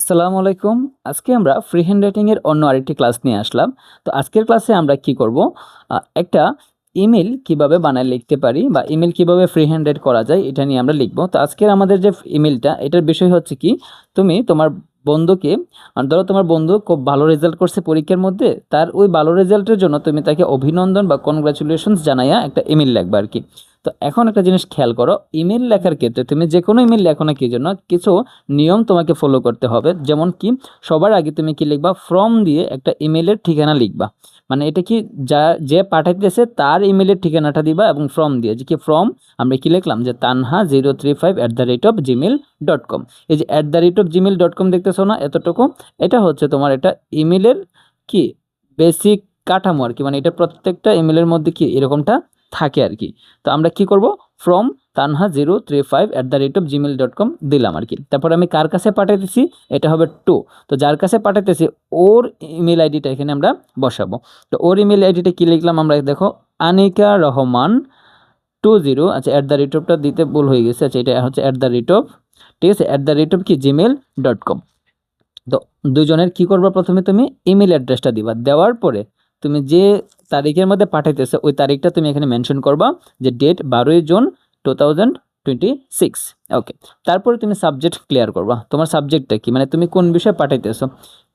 আসসালামু আলাইকুম। আজকে আমরা ফ্রি হ্যান্ড রাইটিং এর অন্য আরেকটি ক্লাস নিয়ে আসলাম। তো আজকের ক্লাসে আমরা কি করব? একটা ইমেইল কিভাবে বানায় লিখতে পারি বা ইমেইল কিভাবে ফ্রি হ্যান্ড রাইট করা যায় এটা নিয়ে আমরা লিখব। তো আজকের আমাদের যে ইমেইলটা এটার বিষয় হচ্ছে কি, তুমি তোমার বন্ধুকে ধরো তোমার বন্ধু খুব ভালো রেজাল্ট করছে পরীক্ষার মধ্যে, তার ওই ভালো রেজাল্টের জন্য তুমি তাকে অভিনন্দন বা কনগ্রাচুলেশনস জানাইয়া একটা ইমেইল লিখবা আরকি। তো এখন একটা জিনিস খেয়াল করো, ইমেইল লেখার ক্ষেত্রে তুমি যে কোনো ইমেইল লেখো না কি জন্য কিছু নিয়ম তোমাকে ফলো করতে হবে। যেমন কি, সবার আগে তুমি কি লিখবা, ফ্রম দিয়ে একটা ইমেলের ঠিকানা লিখবা। মানে এটা কি, যে পাঠাইতেছে তার ইমেলের ঠিকানাটা দিবা এবং ফ্রম দিয়ে যে কি ফ্রম, আমরা কি লিখলাম যে tanha035@gmail.com। এই যে @gmail.com দেখতেছো না এতটুকু, এটা হচ্ছে তোমার এটা ইমেলের কি বেসিক কাঠামো আর কি। মানে এটা প্রত্যেকটা ইমেলের মধ্যে কি এরকমটা থাকে আর কি। তো আমরা কি করব, ফ্রম tanha035@gmail.com দিলাম আর কি। তারপর আমি কার কাছে পাঠাইতেছি, এটা হবে টু। তো যার কাছে পাঠাইতেছি ওর ইমেল আইডিটা এখানে আমরা বসাবো। তো ওর ইমেল আইডিটা কি লিখলাম আমরা, দেখো আনিকা রহমান 20। আচ্ছা, @টা দিতে ভুল হয়ে গেছে। আচ্ছা, এটা হচ্ছে @, ঠিক আছে, কি gmail.com। তো দুজনের কি করবা, প্রথমে তুমি ইমেল অ্যাড্রেসটা দিবা, দেওয়ার পরে তুমি যে তারিখের মধ্যে পাঠাইতেছো ওই তারিখটা তুমি এখানে মেনশন করবা, যে ডেট 12 জুন 2026। ওকে, তারপরে তুমি সাবজেক্ট ক্লিয়ার করবা। তোমার সাবজেক্টটা কি, মানে তুমি কোন বিষয়ে পাঠাইতেছো।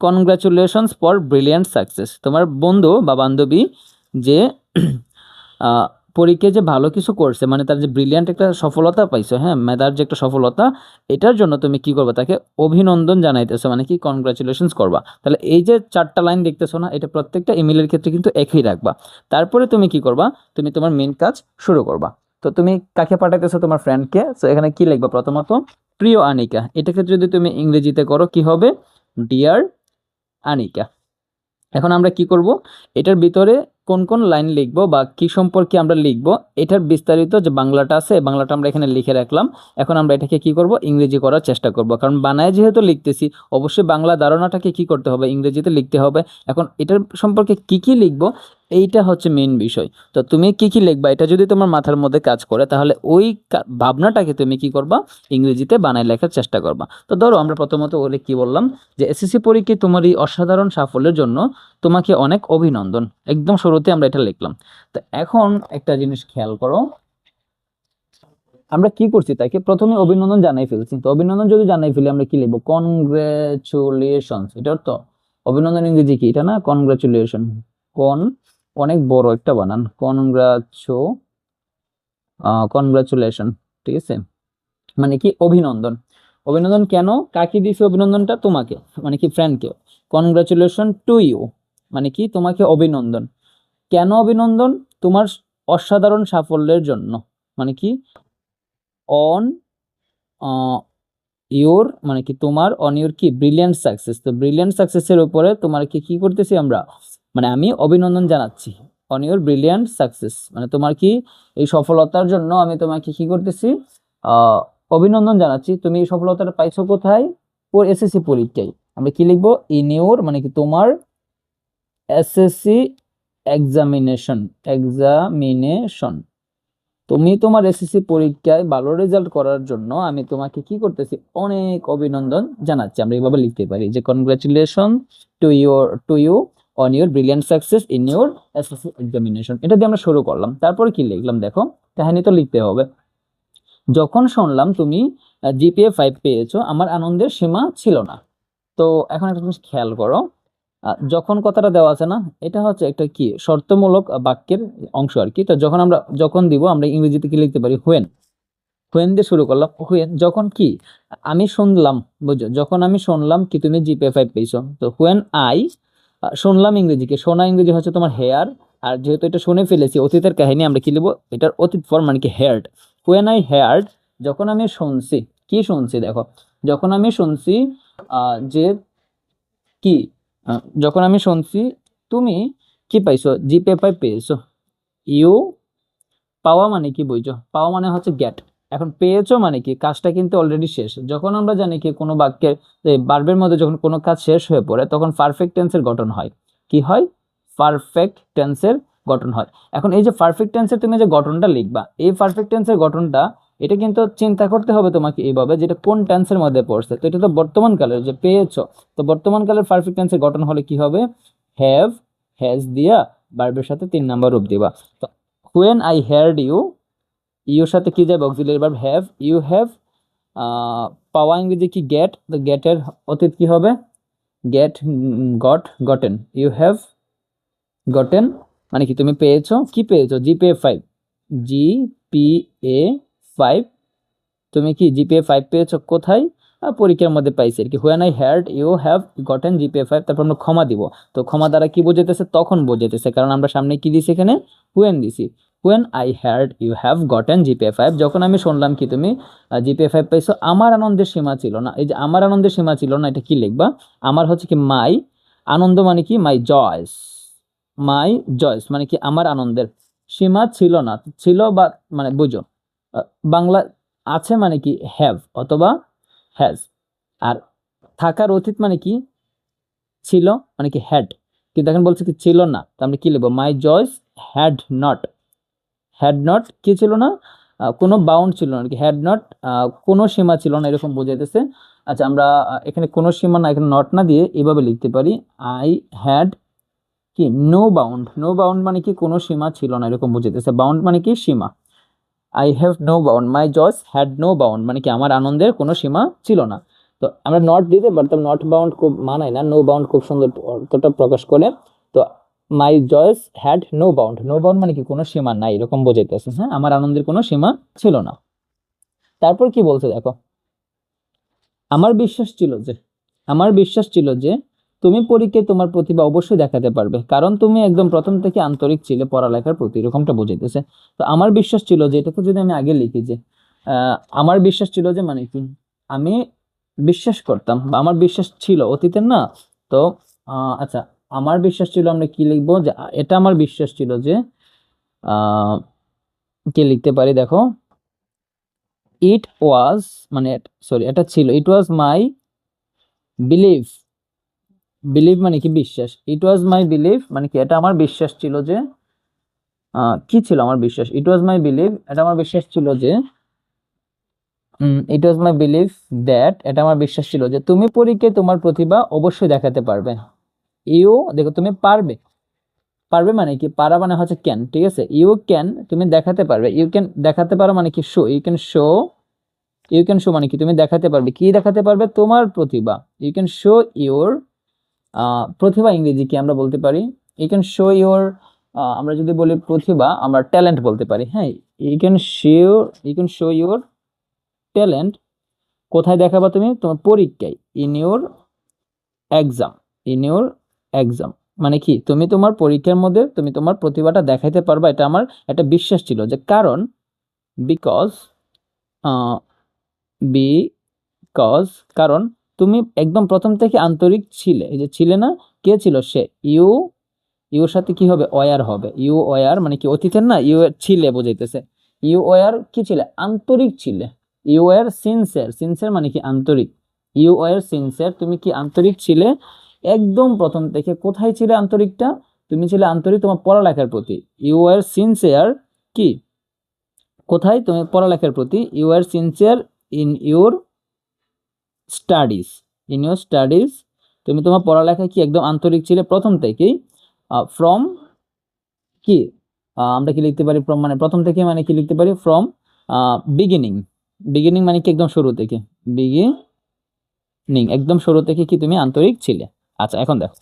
কনগ্রাচুলেশনস ফর ব্রিলিয়ান্ট সাকসেস, তোমার বন্ধু বা বান্ধবী যে আহ, পরীক্ষায় যে ভালো কিছু করছে, মানে তার যে ব্রিলিয়ান্ট একটা সফলতা পাইছো, হ্যাঁ, মেধার যে একটা সফলতা, এটার জন্য তুমি কি করবা, তাকে অভিনন্দন জানাইতেছো, মানে কি কনগ্রাচুলেশনস করবা। তাহলে এই যে চারটা লাইন দেখতেছো না, এটা প্রত্যেকটা ইমেলের ক্ষেত্রে কিন্তু একই রাখবা। তারপরে তুমি কি করবা, তুমি তোমার মেন কাজ শুরু করবা। তো তুমি কাকে পাঠাইতেছো, তোমার ফ্রেন্ডকে। তো এখানে কি লিখবা, প্রথমত প্রিয় আনিকা, এটাকে যদি তুমি ইংরেজিতে করো কি হবে, ডিয়ার আনিকা। এখন আমরা কি করব, এটার ভিতরে কোন কোন লাইন লিখব বা কি সম্পর্কে আমরা লিখব, এটার বিস্তারিত যে বাংলাটা আছে, বাংলাটা আমরা এখানে লিখে রাখলাম। এখন আমরা এটাকে কি করব, ইংরেজি করার চেষ্টা করব, কারণ বানায় যেহেতু লিখতেছি অবশ্যই বাংলা ধারণাটাকে কি করতে হবে, ইংরেজিতে লিখতে হবে। এখন এটার সম্পর্কে কি কি লিখব, এইটা হচ্ছে মেইন বিষয়। তো তুমি কি কি লিখবা, এটা যদি তোমার মাথার মধ্যে কাজ করে তাহলে ওই ভাবনাটাকে তুমি কি করবা, ইংরেজিতে বানায় লেখার চেষ্টা করবা। তো ধরো আমরা প্রথমত ওরে কি বললাম, যে এসএসসি পরীক্ষায় তোমার এই অসাধারণ সাফল্যের জন্য তোমাকে অনেক অভিনন্দন। একদম শুরুতে আমরা এটা লিখলাম। তো এখন একটা জিনিস খেয়াল করো, আমরা কি করছি, তাকে প্রথমে অভিনন্দন জানাই ফেলছি। তো অভিনন্দন যদি জানাই ফেলি আমরা কি লিখবো, কনগ্রেচুলেশনস। এটার তো অভিনন্দন ইংরেজি কি, এটা না, কনগ্রাচুলেশন। কন অনেক বড় একটা বানান, কনগ্রাচুলেশন, ঠিক আছে, মানে কি অভিনন্দন। অভিনন্দন কেন, কাকে দিছে অভিনন্দনটা, তোমাকে, মানে কি ফ্রেন্ডকে। কনগ্রাচুলেশন টু ইউ, মানে কি তোমাকে অভিনন্দন। কেন অভিনন্দন, তোমার অসাধারণ সাফল্যের জন্য, মানে কি অন ইওর, মানে কি তোমার অন ইওর কি ব্রিলিয়ান্ট সাকসেস। তো ব্রিলিয়ান্ট সাকসেসের উপরে তোমার কি করতেছি আমরা, মানে আমি অভিনন্দন জানাচ্ছি অন ইওর ব্রিলিয়ান্ট সাকসেস, মানে তোমার কি এই সফলতার জন্য আমি তোমাকে কি করতেছি, আহ অভিনন্দন জানাচ্ছি। তুমি এই সফলতাটা পাইছো কোথায়, ওর এসএসসি পরীক্ষায়। আমরা কি লিখবো, ইন ইওর, মানে কি তোমার এসএসসি এক্সামিনেশন। তুমি তোমার এসএসসি পরীক্ষায় ভালো রেজাল্ট করার জন্য আমি তোমাকে কি করতেছি, অনেক অভিনন্দন জানাচ্ছি। আমরা এইভাবে লিখতে পারি যে congratulation to you on your brilliant success in your SSC examination. এটা দিয়ে আমরা শুরু করলাম। তারপরে কি লিখলাম দেখো, কাহিনী তো লিখতে হবে। যখন শুনলাম তুমি জিপিএ 5 পেয়েছো, আমার আনন্দের সীমা ছিল না। তো এখন একটা জিনিস খেয়াল করো, যখন কথাটা দেওয়া আছে না, এটা হচ্ছে একটা কি শর্তমূলক বাক্যের অংশ আর কি। তো যখন দিব আমরা ইংরেজিতে কি লিখতে পারি, হোয়েন। হোয়েন দিয়ে শুরু করলাম, হোয়েন যখন কি আমি শুনলাম, বুঝছো, যখন আমি শুনলাম কি তুমি জিপিএ 5 পেয়েছো। তো হোয়েন আই শুনলাম, ইংরেজিকে শোনা ইংরেজি হচ্ছে তোমার হেয়ার। আর যেহেতু এটা শুনে ফেলেছি, অতীতের কাহিনী, আমরা কি লিখবো, এটার অতীত ফর্ম মানে কি হেয়ার্ড। হোয়েন আই হেয়ার্ড, যখন আমি শুনছি, কি শুনছি দেখো, যখন আমি শুনছি যে কি যখন আমি শুনছি তুমি কি পাইছো, জিপে 5 পেয়েছো। ইউ, পাওয়া মানে কি বুঝছো, পাওয়া মানে হচ্ছে গেট। এখন পেয়েছো মানে কি, কাজটা কিন্তু অলরেডি শেষ। যখন আমরা জানি কি কোনো বাক্যের ভার্বের মধ্যে যখন কোনো কাজ শেষ হয়ে পড়ে তখন পারফেক্ট টেন্সের গঠন হয়। কি হয়, পারফেক্ট টেন্সের গঠন হয়। এখন এই যে পারফেক্ট টেন্সের তুমি যে গঠনটা লিখবা, এই পারফেক্ট টেন্সের গঠনটা এটা কিন্তু চিন্তা করতে হবে তোমাকে এইভাবে, যেটা কোন টেন্সের মধ্যে পড়ছে। তো এটা তো বর্তমান কালের, যে পেয়েছো, তো বর্তমান কালের পারফেক্ট টেন্সের গঠন হলে কি হবে, হ্যাভ, হ্যাজ দিয়া ভার্বের সাথে 3 নাম্বার রূপ দিবা। তো when I heard you, your সাথে কি যাবে, auxiliary verb have, you have. পাওয়া ইংরেজি কি গেট, তো গেটের অতীত কি হবে, get, got, gotten, you have gotten মানে কি তুমি পেয়েছো, কি পেয়েছো, জিপিএ 5, জিপিএ 5, তুমি কি জিপিএ 5 পেয়েছো কোথায়, পরীক্ষার মধ্যে পাইছি আর কি। When I had you have gotten GPA 5, তারপর আমরা ক্ষমা দিব। তো ক্ষমা দ্বারা কি বোঝাইতেছে, তখন বোঝাইতেছে, কারণ আমরা সামনে কি দিছি এখানে, হোয়েন দিছি। When I had you have gotten GPA 5, যখন আমি শুনলাম কি তুমি জিপিএ 5 পাইছো, আমার আনন্দের সীমা ছিল না। এই যে আমার আনন্দের সীমা ছিল না, এটা কি লিখবা, আমার হচ্ছে কি মাই, আনন্দ মানে কি মাই জয়স, মাই জয়স মানে কি আমার আনন্দের সীমা ছিল না, ছিল বা মানে বুঝো, বাংলা আছে মানে কি হ্যাভ অথবা হ্যাজ, আর থাকার অতীত মানে কি ছিল, মানে কি হ্যাড, কিন্তু এখন বলছে কি ছিল না, তো আমরা কি লিখবো, মাই joys had not, had not কি ছিল না, কোনো বাউন্ড ছিল না, কি হ্যাড নট কোনো সীমা ছিল না, এরকম বোঝাইতেছে। আচ্ছা আমরা এখানে কোনো সীমা না, এখানে নট না দিয়ে এভাবে লিখতে পারি, আই হ্যাড কি নো বাউন্ড, নো বাউন্ড মানে কি কোনো সীমা ছিল না, এরকম বুঝাইতেছে। বাউন্ড মানে কি সীমা, I have no bound, my joys had no bound মানে কি আমার আনন্দের কোনো সীমা ছিল না। তো আমরা নট দিতে পারতাম, নট বাউন্ড খুব মানায় না, নো বাউন্ড খুব সুন্দর অর্থটা প্রকাশ করে। তো my joys had no bound, no bound মানে কি কোনো সীমা নাই, এরকম বোঝাইতেছে। হ্যাঁ, আমার আনন্দের কোনো সীমা ছিল না। তারপর কি বলছে দেখো, আমার বিশ্বাস ছিল যে, আমার বিশ্বাস ছিল যে তুমি পরীক্ষায় তোমার প্রতিভা অবশ্যই দেখাতে পারবে, কারণ তুমি একদম প্রথম থেকে আন্তরিক ছিলে পড়ালেখার প্রতি, এরকমটা বোঝাইতেছে। তো আমার বিশ্বাস ছিল যে, এটাকে যদি আমি আগে লিখি যে আমার বিশ্বাস ছিল যে মানে কি আমি বিশ্বাস করতাম, বা আমার বিশ্বাস ছিল অতীতের না। তো আচ্ছা, আমার বিশ্বাস ছিল, আমরা কি লিখবো, যে এটা আমার বিশ্বাস ছিল যে আহ কি লিখতে পারি দেখো, ইট ওয়াজ মানে সরি এটা ছিল, ইট ওয়াজ মাই বিলিভ, বিলিভ মানে কি বিশ্বাস, ইট ওয়াজ মাই বিলিভ মানে কি এটা আমার বিশ্বাস ছিল যে কি ছিল আমার বিশ্বাস, ইট ওয়াজ মাই বিলিভ এটা আমার বিশ্বাস ছিল যে ইট ওয়াজ মাই বিলিভ দ্যাট এটা আমার বিশ্বাস ছিল যে তুমি পরীক্ষায় তোমার প্রতিভা অবশ্যই দেখাতে পারবে। ইউ দেখো তুমি পারবে, পারবে মানে কি, পারা মানে হচ্ছে ক্যান, ঠিক আছে, ইউ ক্যান তুমি দেখাতে পারবে, ইউ ক্যান দেখাতে পারো মানে কি show, you can show, you can show মানে কি তুমি দেখাতে পারবে, কি দেখাতে পারবে, তোমার প্রতিভা, ইউ ক্যান শো ইউর প্রতিভা ইংরেজি কি আমরা বলতে পারি, ইউ ক্যান শো ইউর, আমরা যদি বলি প্রতিভা আমরা ট্যালেন্ট বলতে পারি। হ্যাঁ, you can show, you can show your talent, কোথায় দেখাবা তুমি, তোমার পরীক্ষায়, in your exam, in your exam মানে কি তুমি তোমার পরীক্ষার মধ্যে তুমি তোমার প্রতিভাটা দেখাইতে পারবা, এটা আমার একটা বিশ্বাস ছিল যে, কারণ বিকজ, বিকজ কারণ তুমি একদম প্রথম থেকে আন্তরিক ছিলে, এই যে ছিলে না, কে ছিল সে, ইউ, ইউর সাথে কি হবে, ওয়ার হবে, ইউ ওয়ার মানে কি অতীতের না, ইউ ছিলে বোঝাইতেছে, ইউ ওয়ার কি ছিলে, আন্তরিক ছিলে, ইউ ওয়ার সিনসিয়ার, সিনসিয়ার মানে কি আন্তরিক, ইউ ওয়ার সিনসিয়ার তুমি কি আন্তরিক ছিলে, একদম প্রথম থেকে। কোথায় ছিলে আন্তরিকটা, তুমি ছিলে আন্তরিক তোমার পড়ালেখার প্রতি, ইউ ওয়ার সিনসিয়ার কি কোথায়, তুমি পড়ালেখার প্রতি, you are sincere in your studies, in your studies তুমি তোমার পড়ালেখায় কি একদম আন্তরিক ছিলে প্রথম থেকেই। ফ্রম কি আমরা কি লিখতে পারি, ফ্রম মানে প্রথম থেকে, মানে কি লিখতে পারি, ফ্রম বিগিনিং, বিগিনিং মানে কি একদম শুরু থেকে, বিগিনিং একদম শুরু থেকে কি তুমি আন্তরিক ছিলে। আচ্ছা এখন দেখো,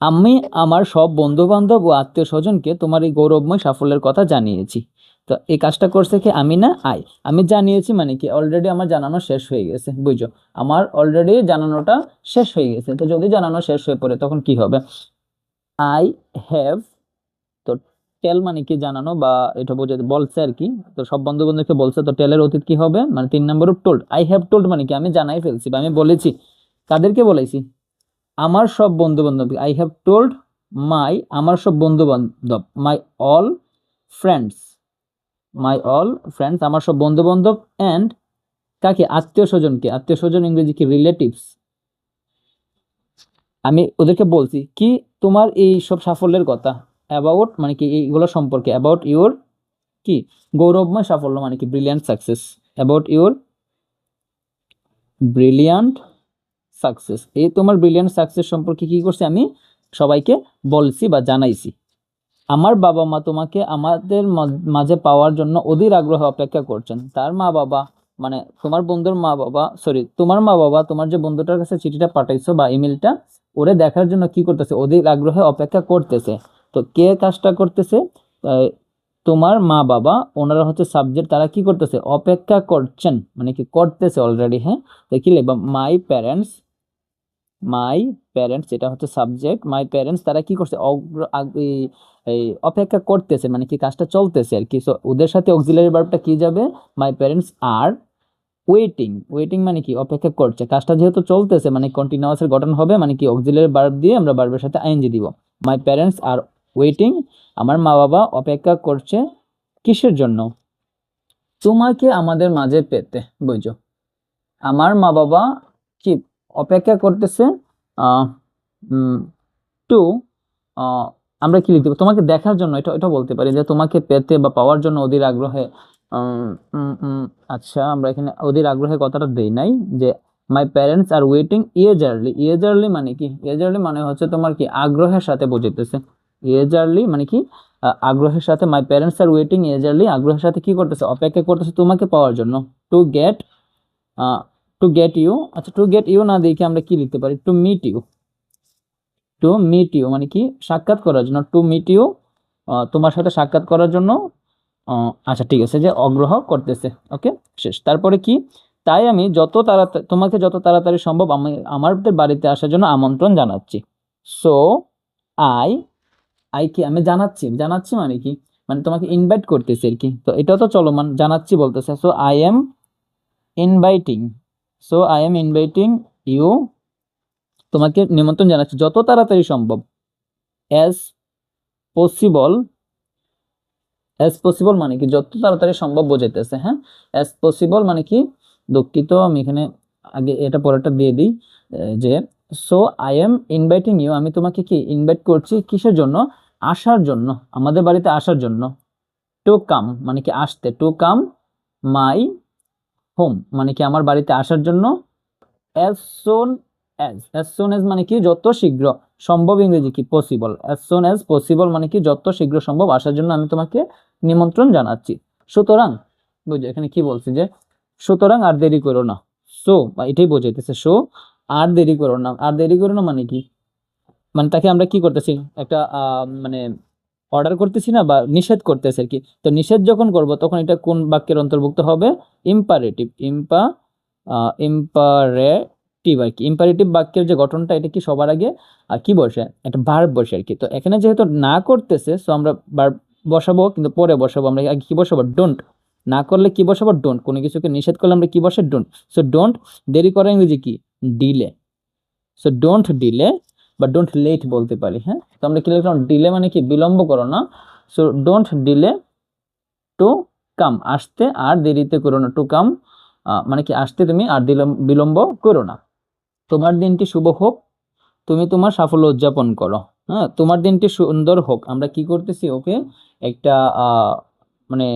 আমি আমার সব বন্ধু বান্ধব ও আত্মীয় স্বজনকে তোমার এই গৌরবময় সাফল্যের কথা জানিয়েছি। তো এই কাজটা করছে কি, আমি না আই, আমি জানিয়েছি মানে কি অলরেডি আমার জানানো শেষ হয়ে গেছে, বুঝছো, আমার অলরেডি জানানোটা শেষ হয়ে গেছে। তো যদি জানানো শেষ হয়ে পড়ে তখন কি হবে, আই হ্যাভ, তো টেল মানে কি জানানো, বা এটা বোঝাতে বলছে আর কি, তো সব বন্ধু বান্ধবকে বলছে, তো টেলের অতীত কি হবে, মানে 3 নম্বর টোল্ড, আই হ্যাভ টোল্ড মানে কি আমি জানাই ফেলছি বা আমি বলেছি, কাদেরকে বলেছি, আমার সব বন্ধু বান্ধব, আই হ্যাভ টোল্ড মাই, আমার সব বন্ধু বান্ধব, my all friends, my all friends আমার সব বন্ধু বান্ধব, অ্যান্ড কাকে, আত্মীয় স্বজনকে, আত্মীয় স্বজন ইংরেজি কি রিলেটিভস, আমি ওদেরকে বলছি কি তোমার এই সব সাফল্যের কথা, অ্যাবাউট মানে কি এইগুলো সম্পর্কে, অ্যাবাউট ইউর কি গৌরবময় সাফল্য মানে কি brilliant success, about your brilliant success. এই তোমার ব্রিলিয়ান্ট সাকসেস সম্পর্কে কি করছি আমি সবাইকে বলছি বা জানাইছি। আমার বাবা মা তোমাকে আমাদের মাঝে পাওয়ার জন্য অধীর আগ্রহে অপেক্ষা করছেন। তার মা বাবা মানে তোমার বন্ধুর মা বাবা, সরি তোমার মা বাবা তোমার যে বন্ধুটার কাছে চিঠিটা পাঠাইছো বা ইমেলটা, ওরে দেখার জন্য কি করতেছে, অধীর আগ্রহে অপেক্ষা করতেছে। তো কে কাজটা করতেছে? তোমার মা বাবা, ওনারা হচ্ছে সাবজেক্ট, তারা কি করতেছে, অপেক্ষা করছেন মানে কি করতেছে অলরেডি। হ্যাঁ, দেখি লিখবা মাই প্যারেন্টস, মাই প্যারেন্টস এটা হচ্ছে সাবজেক্ট। মাই প্যারেন্টস তারা কি করছে, এই অপেক্ষা করতেছে মানে কি কাজটা চলতেছে আর কি। সো ওদের সাথে অক্সিলারি ভার্বটা কি যাবে, my parents are waiting. Waiting মানে কি অপেক্ষা করছে, কাজটা যেহেতু চলতেছে মানে কন্টিনিউয়াসের গঠন হবে, মানে কি অক্সিলারি ভার্ব দিয়ে আমরা ভার্বের সাথে আইএনজি দিব। মাই প্যারেন্টস আর ওয়েটিং, আমার মা বাবা অপেক্ষা করছে কিসের জন্য, তোমাকে আমাদের মাঝে পেতে। বুঝছো, আমার মা বাবা কি অপেক্ষা করতেছে টু, আমরা কি লিখতে পারি, তোমাকে দেখার জন্য, এটা এটা বলতে পারি যে তোমাকে পেতে বা পাওয়ার জন্য অধীর আগ্রহে। আচ্ছা, আমরা এখানে অধীর আগ্রহে কথাটা দেই নাই, যে মাই প্যারেন্টস আর ওয়েটিং ইয়েজারলি। ইয়েজারলি মানে কি, ইয়েজারলি মানে হচ্ছে তোমার কি আগ্রহের সাথে বোঝাইতেছে। ইয়েজারলি মানে কি আগ্রহের সাথে, মাই প্যারেন্টস আর ওয়েটিং ইয়েজারলি আগ্রহের সাথে কি করতেছে, অপেক্ষা করতেছে তোমাকে পাওয়ার জন্য। To get, to get you. আচ্ছা, টু গেট ইউ না দেখে আমরা কি লিখতে পারি, to meet you. To meet you মানে কি সাক্ষাৎ করার জন্য, টু মিট ইউ তোমার সাথে সাক্ষাৎ করার জন্য। আচ্ছা ঠিক আছে, যে আগ্রহ করতেছে। ওকে, শেষ। তারপরে কি, তাই আমি যত তাড়াতাড়ি তোমাকে যত তাড়াতাড়ি সম্ভব আমি আমাদের বাড়িতে আসার জন্য আমন্ত্রণ জানাচ্ছি। সো আই, আই কি আমি জানাচ্ছি, জানাচ্ছি মানে কি, মানে তোমাকে ইনভাইট করতেছি আর কি। তো এটাও তো চলমান, জানাচ্ছি বলতেছে। So I am inviting, so I am inviting you, তোমাকে নিমন্ত্রণ জানাচ্ছি যত তাড়াতাড়ি সম্ভব। অ্যাজ পসিবল, অ্যাজ পসিবল মানে কি যত তাড়াতাড়ি সম্ভব বোঝাইতেছে। হ্যাঁ, অ্যাজ পসিবল মানে কি, দুঃখিত আমি এখানে আগে এটা পরেরটা দিয়ে দিই, যে so I am inviting you, আমি তোমাকে কি ইনভাইট করছি কিসের জন্য, আসার জন্য, আমাদের বাড়িতে আসার জন্য। টু কাম মানে কি আসতে, টু কাম মাই হোম মানে কি আমার বাড়িতে আসার জন্য। As soon as, as soon as মানে কি যত শীঘ্র সম্ভব, ইংরেজি কি possible. As soon as possible মানে কি যত শীঘ্র সম্ভব আসার জন্য আমি তোমাকে নিমন্ত্রণ জানাচ্ছি। সুতরাং বুঝো এখানে কি বলছি, যে সুতরাং আর দেরি করো না। সো এটাই বোঝাইতেছে, সো আর দেরি করো না। আর দেরি করো না মানে কি, মানে তাকে আমরা কি করতেছি, একটা মানে অর্ডার করতেছি না, বা নিষেধ করতেছি আর কি। তো নিষেধ যখন করব তখন এটা কোন বাক্যের অন্তর্ভুক্ত হবে, ইম্পারেটিভ। ইম্পারেটিভ আর কি, ইম্পারেটিভ বাক্যের যে গঠনটা এটা কি সবার আগে কি বসে, একটা ভার্ব বসে আর কি। তো এখানে যেহেতু না করতেছে, সো আমরা ভার্ব বসাবো, কিন্তু পরে বসাবো। আমরা আগে কি বসাবো, ডোন্ট। না করলে কি বসাবো, ডোন্ট। কোনো কিছুকে নিষেধ করলে আমরা কি বসে, ডোন্ট। সো ডোন্ট, দেরি করা ইংরেজি কি, ডিলে। সো ডোন্ট ডিলে বা ডোন্ট লেট বলতে পারি। হ্যাঁ, তো আমরা কি লিখলাম, ডিলে মানে কি বিলম্ব করো না। So don't delay to come, আসতে আর দেরিতে করো না। টু কাম মানে কি আসতে তুমি আর বিলম্ব করো না। তোমার দিনটি শুভ হোক, তুমি তোমার সাফল্য উদযাপন করো। হ্যাঁ, তোমার দিনটি সুন্দর হোক, আমরা কি করতেছি, ওকে একটা মানে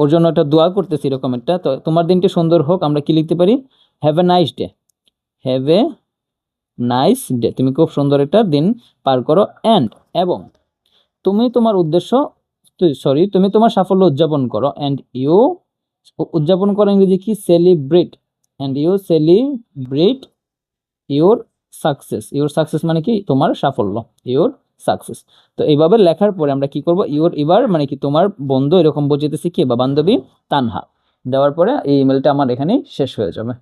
ওর জন্য একটা দোয়া করতেছি এরকম একটা। তো তোমার দিনটি সুন্দর হোক, আমরা কি লিখতে পারি, have a nice day. Have a nice day, তুমি খুব সুন্দর একটা দিন পার করো। অ্যান্ড এবং তুমি তোমার উদ্দেশ্য, সরি তুমি তোমার সাফল্য উদযাপন করো। অ্যান্ড ইউ, উদযাপন করো ইংরেজি কি, celebrate. And you celebrate your success. Your success মানে কি তোমার সাফল্য, ইউর সাকসেস। তো এইভাবে লেখার পরে আমরা কি করব, ইউর এবার মানে কি তোমার বন্ধু এরকম বোঝাইতেছি কি বা বান্ধবী তানহা দেওয়ার পরে এই ইমেলটা আমার এখানেই শেষ হয়ে যাবে।